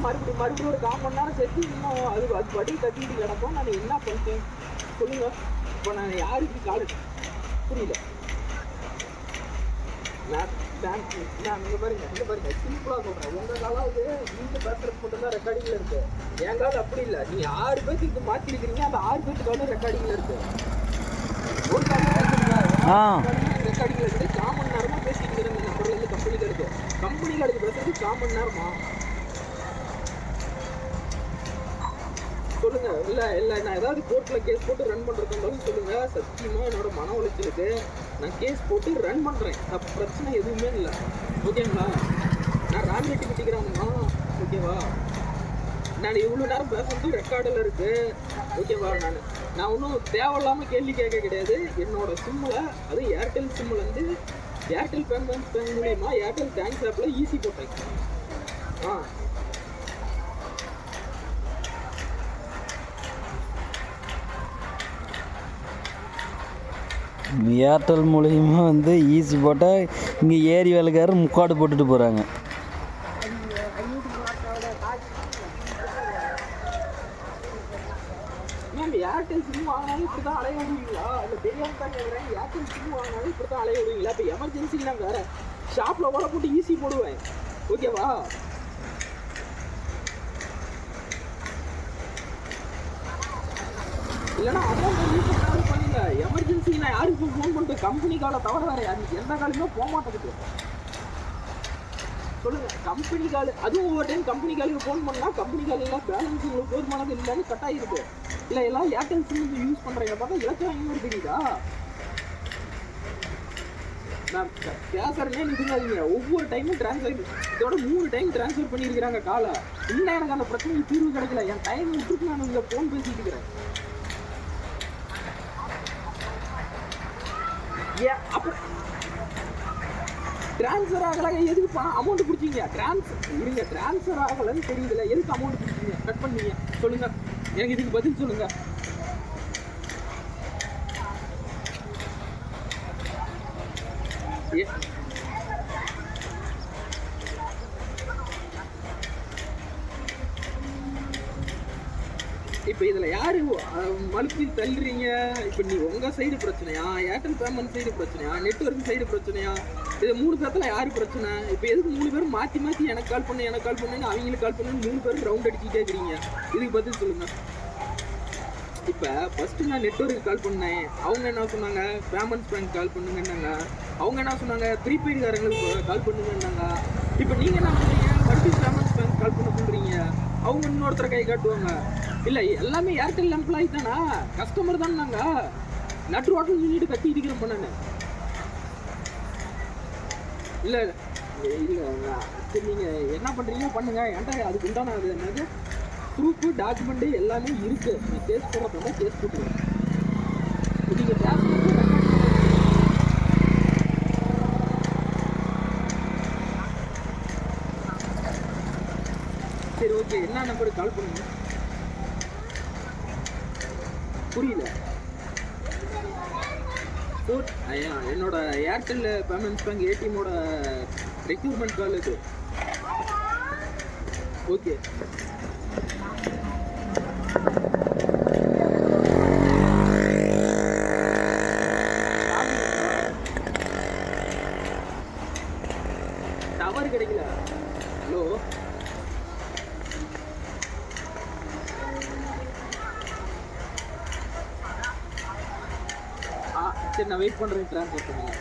மறுபடியும் ஒரு 1/4 மணி நேரம் சேர்த்து இன்னும் அது படி கட்டிட்டு கிடக்கும். நான் என்ன பண்ணிட்டேன் சொல்லுங்க. இப்போ நான் யாருக்கு கால் புரியல. நான் இங்கே பாருங்க சிம்பிளாக சொல்கிறேன். உங்கள் காலாவது நீங்கள் பேசுறது மட்டும்தான் ரெக்கார்டிங்கில் இருக்குது. என் காலம் அப்படி இல்லை. நீங்கள் 6 பேருக்கு மாற்றிருக்கிறீங்க. அந்த 6 பேருக்காலும் ரெக்கார்டிங்கில் இருக்குது. ஒரு காலம் ரெக்கார்டிங்கில் இருக்குது. 1/4 மணி நேரமாக பேசிட்டு இருக்கிறேன். இந்த நம்பர்லேருந்து கம்பெனிக்கு இருக்குது. கம்பெனிக்கு அதுக்கு பேசுறது 1/4 மணி நேரமா சொல்லுங்க. இல்லை நான் ஏதாவது கோர்ட்டில் கேஸ் போட்டு ரன் பண்ணுறதுனாலும் சொல்லுங்க. சத்தியமாக என்னோட மன உளைச்சலுக்கு நான் கேஸ் போட்டு ரன் பண்ணுறேன். பிரச்சனை எதுவுமே இல்லை. ஓகேங்களா? நான் ராமிட்டி கட்டிக்கிறாங்கம்மா. ஓகேவா? நான் இவ்வளோ நேரம் பேசுறது ரெக்கார்டில் இருக்குது. ஓகேவா? நான் ஒன்றும் தேவையில்லாமல் கேள்வி கேட்க கிடையாது. என்னோட சிம்மில் அது ஏர்டெல் சிம்மிலேருந்து ஏர்டெல் பேமெண்ட்ஸ் பேங்க் மூலியமாக ஏர்டெல் தேங்க்ஸ் ஆப்பில் ஈஸி போட்டேன். ஏர்டெல் மூலியமாக வந்து ஈஸி போட்டால் இங்கே ஏரி வேலைக்காரர் முக்காடு போட்டுட்டு போகிறாங்க. ஏர்டெல் சிம் வாங்கினாலும் இப்படி தான் அலைய விடுவீங்களா? இல்லை தெரியாமல் தான் கேட்குறேன். ஏர்டெல் சிம் வாங்கினாலும் இப்படி தான் அலைய விடுவீங்களா? இப்போ எமர்ஜென்சிக்கு நான் வேறு ஷாப்பில் ஓட போட்டு ஈஸி போடுவேன். ஓகேவா? இல்லைன்னா அமௌண்ட் யூஸ் பண்ணுங்க. எமர்ஜென்சி நான் யாருக்கு ஃபோன் பண்ணிட்டு கம்பெனி காலை தவிர வேறு யாருக்கு எந்த காலுமே போக மாட்டேங்குது. சொல்லுங்கள். கம்பெனி கால் அதுவும் ஒவ்வொரு டைம் கம்பெனி காலுக்கு ஃபோன் பண்ணால் கம்பெனி காலையில் பேலன்ஸ் உங்களுக்கு போதுமானது இல்லைன்னு கட்டாயிருக்கு. இல்லை எல்லாம் ஏர்டெல் சிம் யூஸ் பண்ணுறீங்க பார்த்தா இலக்கம் இன்னொரு தெரியுதா? நான் பேசுறேன்னே நிறுத்தாதீங்க. ஒவ்வொரு டைமும் ட்ரான்ஸ்ஃபர் இதோட 3 டைம் ட்ரான்ஸ்ஃபர் பண்ணியிருக்கிறாங்க காலை. இன்னும் எனக்கு அந்த பிரச்சனைக்கு தீர்வு கிடைக்கல. என் டைம் விட்டுட்டு நான் இங்கே ஃபோன் பேசிட்டு இருக்கிறேன். அப்புறம் ட்ரான்ஸ்ஃபர் ஆகலை. எதுக்கு பணம் அமௌண்ட் பிடிச்சிங்க? ட்ரான்ஸ்ஃபர் ஆகலைன்னு தெரியுதுல, எதுக்கு அமௌண்ட் பிடிச்சிங்க? கட் பண்ணீங்க சொல்லுங்க. எனக்கு இதுக்கு பதில் சொல்லுங்க. இப்போ இதில் யார் மலுப்பி தள்ளுறீங்க? இப்போ நீ உங்கள் சைடு பிரச்சனையா, ஏர்டெல் பேமெண்ட் சைடு பிரச்சனையா, நெட்வொர்க் சைடு பிரச்சனையா? இது 3 பேர்த்தில் யார் பிரச்சனை? இப்போ எதுக்கு 3 பேரும் மாற்றி எனக்கு கால் பண்ணுன்னு அவங்களுக்கு கால் பண்ணுன்னு 3 பேரும் ரவுண்ட் அடிச்சுட்டே இருக்கிறீங்க? இதுக்கு பதில் சொல்லுங்கள். இப்போ ஃபஸ்ட்டு நான் நெட்வொர்க்கு கால் பண்ணேன். அவங்க என்ன சொன்னாங்க? பேமெண்ட்ஸ் பேங்க் கால் பண்ணுங்கன்னாங்க. அவங்க என்ன சொன்னாங்க? ப்ரீபெய்டுக்காரங்களுக்கு கால் பண்ணுங்கன்னாங்க. இப்போ நீங்கள் என்ன பண்ணுறீங்க? மறுபடியும் பேமெண்ட்ஸ் பேங்க் கால் பண்ண சொல்கிறீங்க. அவங்க இன்னொருத்தரை கை காட்டுவாங்க. இல்லை எல்லாமே ஏர்டெல் எம்ப்ளாயி தானா? கஸ்டமர் தானே. நாங்கள் நட்டு ரோட்டில் நின்றுட்டு கட்டி இருக்கிறோம் பண்ண. இல்லை சரி நீங்கள் என்ன பண்ணுறீங்க பண்ணுங்க. என்கிட்ட அதுக்கு உண்டான அது என்னது ப்ரூஃபு டாக்குமெண்ட்டு எல்லாமே இருக்குது. நான் கேஸ் போடுறப்ப கேஸ் போட்டுருவேன். நீங்கள் பேசுறது சரி ஓகே. என்ன நம்பருக்கு கால் பண்ணுங்க? புரியல. என்னோட ஏர்டெல் பேமெண்ட்ஸ் பேங்க் ஏடிஎம்மோட ரெக்யூர்மெண்ட் கால் இது. ஓகே டவர் கிடைக்கல. ஹலோ சரி நான் வெயிட் பண்ணுறேன். ட்ரான்ஸ்ஃபர் பண்ணுங்க.